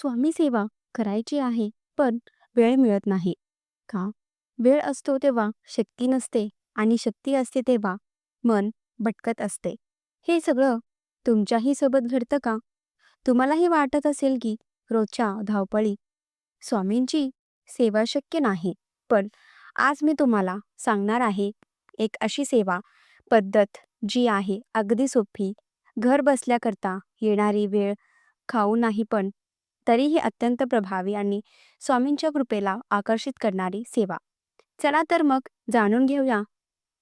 स्वामी सेवा करायची आहे, पण वेळ मिळत नाही. का? वेळ असतो तेव्हा शक्ती नसते आणि शक्ती असते तेव्हा मन भटकत असते. हे सगळं तुमच्याही सोबत घडतं का? तुम्हालाही वाटत असेल की रोजच्या धावपळी स्वामींची सेवा शक्य नाही. पण आज मी तुम्हाला सांगणार आहे एक अशी सेवा पद्धत जी आहे अगदी सोपी, घर बसल्या करता येणारी, वेळ खाऊ नाही पण तरीही अत्यंत प्रभावी आणि स्वामींच्या कृपेला आकर्षित करणारी सेवा. चला तर मग जाणून घेऊया.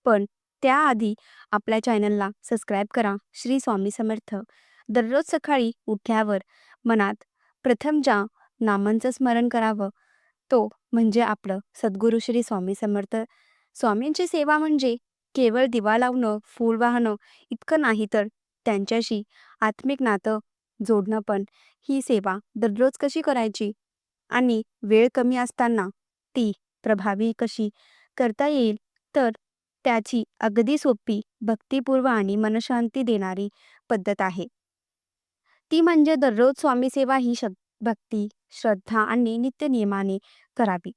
पण त्याआधी आपल्या चॅनलला सबस्क्राईब करा. श्री स्वामी समर्थ. दररोज सकाळी उठल्यावर मनात प्रथम ज्या नामांचं स्मरण करावं तो म्हणजे आपलं सद्गुरू श्री स्वामी समर्थ. स्वामींची सेवा म्हणजे केवळ दिवा लावणं, फूल वाहणं इतकं नाही, तर त्यांच्याशी आत्मिक नातं जोडणं पण. ही सेवा दररोज कशी करायची आणि वेळ कमी असताना ती प्रभावी कशी करता येईल, तर त्याची अगदी सोपी, भक्तिपूर्व आणि मनशांती देणारी पद्धत आहे. ती म्हणजे दररोज स्वामी सेवा ही भक्ती, श्रद्धा आणि नित्यनियमाने करावी.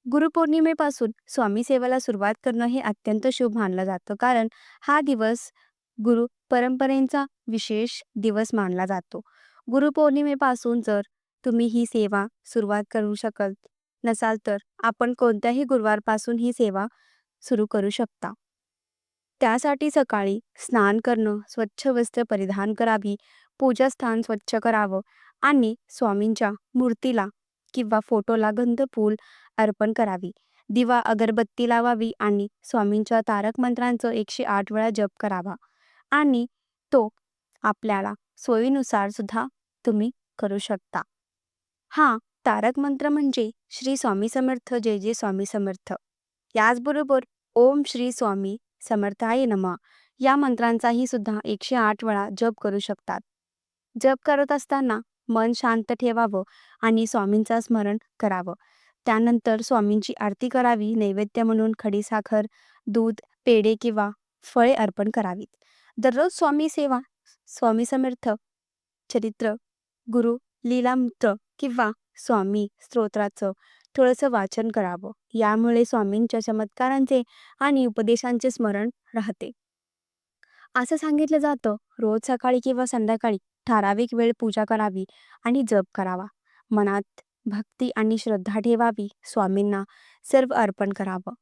गुरुपौर्णिमेपासून स्वामी सेवेला सुरुवात करणं हे अत्यंत शुभ मानलं जातं, कारण हा दिवस गुरु परंपरेचा विशेष दिवस मानला जातो. गुरुपौर्णिमेपासून जर तुम्ही ही सेवा सुरुवात करू शकत नसाल, तर आपण कोणत्याही गुरुवारपासून ही सेवा सुरू करू शकता. त्यासाठी सकाळी स्नान करणं, स्वच्छ वस्त्र परिधान करावी, पूजास्थान स्वच्छ करावं आणि स्वामींच्या मूर्तीला किंवा फोटोला फूल अर्पण करावी. दिवा अगरबत्ती लावावी आणि स्वामींच्या तारक मंत्रांचं 108 वेळा जप करावा आणि तो आपल्याला सोयीनुसार सुद्धा तुम्ही करू शकता. हा तारक मंत्र म्हणजे श्री स्वामी समर्थ, जय जय स्वामी समर्थ. याचबरोबर ओम श्री स्वामी समर्थाय नमः या मंत्रांचाही सुद्धा 108 वेळा जप करू शकतात. जप करत असताना मन शांत ठेवावं आणि स्वामींचा स्मरण करावं. त्यानंतर स्वामींची आरती करावी. नैवेद्य म्हणून खडीसाखर, दूध, पेढे किंवा फळे अर्पण करावीत. दररोज स्वामी सेवा, स्वामी समर्थ चरित्र, गुरु लीलामृत किंवा स्वामी स्तोत्राचं थोडंसं वाचन करावं. यामुळे स्वामींच्या चमत्कारांचे आणि उपदेशांचे स्मरण राहते. असं सांगितलं जातं, रोज सकाळी किंवा संध्याकाळी ठराविक वेळ पूजा करावी आणि जप करावा. मनात भक्ती आणि श्रद्धा ठेवावी. स्वामींना सर्व अर्पण करावं.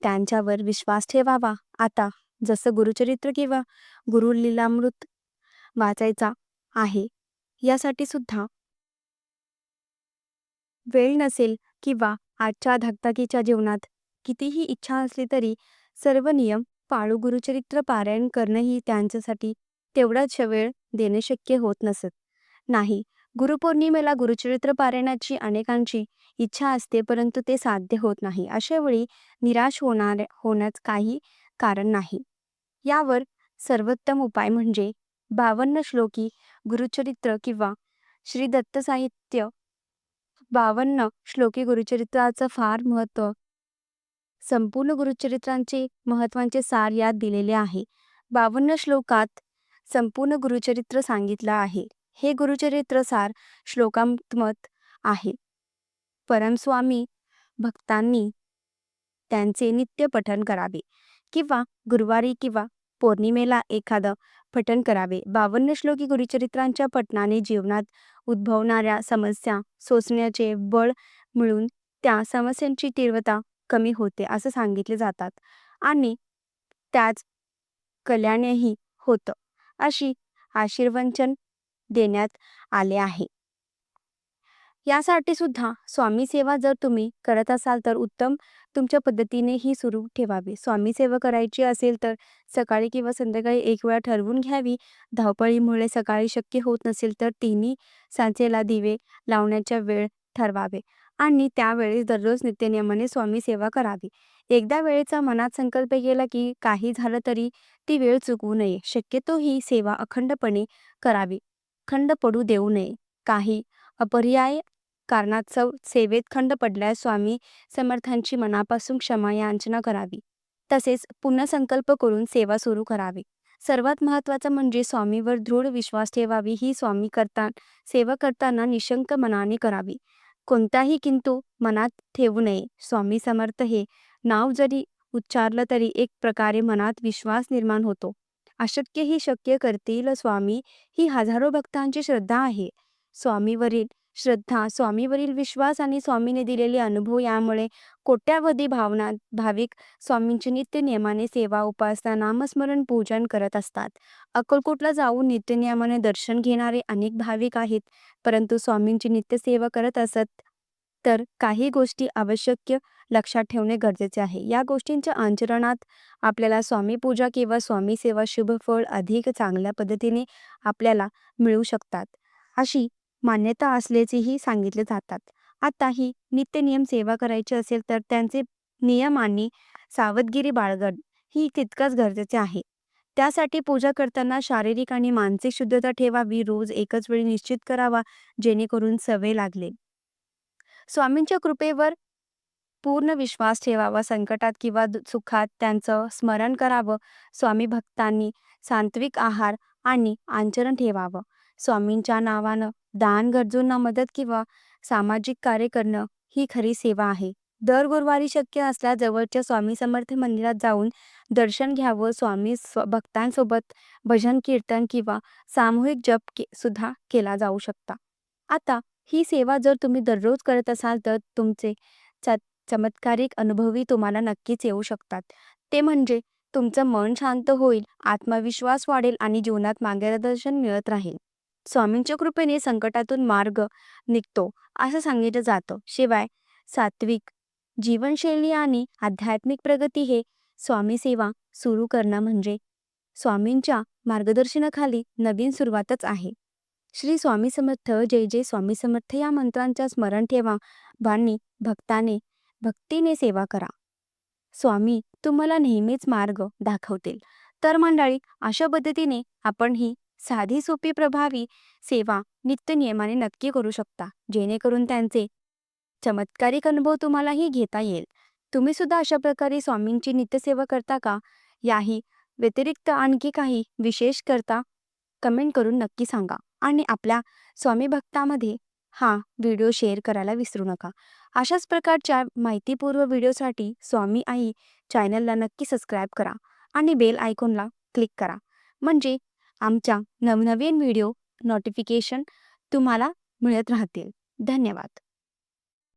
त्यांच्यावर विश्वास ठेवावा. आता जसं गुरुचरित्र किंवा गुरु लीलामृत वाचायचा आहे, यासाठी सुद्धा वेळ नसेल किंवा आजच्या धगधगीच्या जीवनात कितीही इच्छा असली तरी सर्व नियम पाळू गुरुचरित्र पारायण करणंही त्यांच्यासाठी तेवढाच वेळ देणे शक्य होत नसत नाही. गुरुपौर्णिमेला गुरुचरित्र पारायणाची अनेकांची इच्छा असते, परंतु ते साध्य होत नाही. अशा वेळी निराश होण्याचं काही कारण नाही. यावर सर्वोत्तम उपाय म्हणजे 52 श्लोकी गुरुचरित्र किंवा श्री दत्त साहित्य 52 श्लोकी गुरुचरित्राचं फार महत्त्व. संपूर्ण गुरुचरित्रांचे महत्त्वाचे सार यात दिलेले आहे. 52 श्लोकात संपूर्ण गुरुचरित्र सांगितलं आहे. हे गुरुचरित्र सार श्लोकात्मक आहे. परमस्वामी भक्तांनी त्यांचे नित्य पठण करावे किंवा गुरुवारी किंवा पौर्णिमेला एखादं पठण करावे. 52 श्लोकी गुरुचरित्रांच्या पठणाने जीवनात उद्भवणाऱ्या समस्या सोसण्याचे बळ मिळून त्या समस्यांची तीव्रता कमी होते असं सांगितले जातात आणि त्याच कल्याणही होतं, अशी आशीर्वचन देण्यात आले आहे. यासाठी सुद्धा स्वामी सेवा जर तुम्ही करत असाल तर उत्तम तुमच्या पद्धतीने ही सुरू ठेवावी. स्वामी सेवा करायची असेल तर सकाळी किंवा संध्याकाळी एक वेळा ठरवून घ्यावी. धावपळीमुळे सकाळी शक्य होत नसेल तर तिन्ही सांजेला दिवे लावण्याचा वेळ ठरवावे आणि त्यावेळेस दररोज नित्यनियमाने स्वामी सेवा करावी. एकदा वेळेचा मनात संकल्प केला की काही झालं तरी ती वेळ चुकवू नये. शक्यतो ही सेवा अखंडपणे करावी. खंड पडू देऊ नये. काही अपरिहार्य कारणात सेवेत खंड पडल्यास स्वामी समर्थांची मनापासून क्षमा याचना करावी. तसेच पुन्हा संकल्प करून सेवा सुरू करावी. सर्वात महत्त्वाचं म्हणजे स्वामीवर दृढ विश्वास ठेवावी. ही सेवा करताना निशंक मनाने करावी. कोणताही किंतु मनात ठेवू नये. स्वामी समर्थ हे नाव जरी उच्चारलं तरी एक प्रकारे मनात विश्वास निर्माण होतो. अशक्य ही शक्य करतील स्वामी, ही हजारो भक्तांची श्रद्धा आहे. स्वामीवरील स्वामीवरील विश्वास आणि स्वामीने दिलेले अनुभव यामुळे कोट्यावधी भाविक स्वामींची नित्य नियमाने सेवा, उपासना, नामस्मरण, पूजन करत असतात. अक्कलकोटला जाऊन नित्यनियमाने दर्शन घेणारे अनेक भाविक आहेत. परंतु स्वामींची नित्यसेवा करत असत तर काही गोष्टी आवश्यक लक्षात ठेवणे गरजेचे आहे. या गोष्टींच्या आचरणात आपल्याला स्वामी पूजा किंवा स्वामी सेवा शुभ फळ अधिक चांगल्या पद्धतीने आपल्याला मिळू शकतात, अशी मान्यता असल्याचेही सांगितले जातात. आता ही नित्यनियम सेवा करायची असेल तर त्यांचे नियम आणि सावधगिरी बाळगणं ही तितकंच गरजेचे आहे. त्यासाठी पूजा करताना शारीरिक आणि मानसिक शुद्धता ठेवावी. रोज एकच वेळी निश्चित करावा, जेणेकरून सवय लागेल. स्वामींच्या कृपेवर पूर्ण विश्वास ठेवावा. संकटात किंवा सुखात त्यांचं स्मरण करावं. स्वामी भक्तांनी सात्विक आहार आणि आचरण ठेवावं. स्वामींच्या नावानं दान, गरजूंना मदत किंवा सामाजिक कार्य करणं ही खरी सेवा आहे. दर गुरुवारी शक्य असल्यास जवळच्या स्वामी समर्थ मंदिरात जाऊन दर्शन घ्यावं. भक्तांसोबत भजन, कीर्तन किंवा सामूहिक जप सुद्धा केला जाऊ शकता. आता ही सेवा जर तुम्ही दररोज करत असाल तर तुमचे चमत्कारिक अनुभवही तुम्हाला नक्कीच येऊ शकतात. ते म्हणजे तुमचं मन शांत होईल, आत्मविश्वास वाढेल आणि जीवनात मार्गदर्शन मिळत राहील. स्वामींच्या कृपेने संकटातून मार्ग निघतो असं सांगितलं जातं. शिवाय सात्विक जीवनशैली आणि आध्यात्मिक प्रगती हे स्वामी सेवा सुरू करणं म्हणजे स्वामींच्या मार्गदर्शनाखाली नवीन सुरुवातच आहे. श्री स्वामी समर्थ, जय जय स्वामी समर्थ या मंत्रांच्या स्मरण ठेवा आणि भक्तीने सेवा करा. स्वामी तुम्हाला नेहमीच मार्ग दाखवतील. तर मंडळी, अशा पद्धतीने आपण ही साधी, सोपी, प्रभावी सेवा नित्य नियमाने नक्की करू शकता, जेणेकरून त्यांचे चमत्कारिक अनुभव तुम्हालाही घेता येईल. तुम्ही सुद्धा अशा प्रकारे स्वामींची नित्यसेवा करता का? याही व्यतिरिक्त आणखी काही विशेष करता कमेंट करून नक्की सांगा. आणि आपल्या स्वामी भक्तामध्ये हा व्हिडिओ शेअर करायला विसरू नका. अशाच प्रकारच्या माहितीपूर्ण व्हिडिओसाठी स्वामी आई चॅनलला नक्की सबस्क्राईब करा आणि बेल आयकॉनला क्लिक करा. म्हणजे आमच्या नवनवीन व्हिडिओ नोटिफिकेशन तुम्हाला मिळत राहतील. धन्यवाद.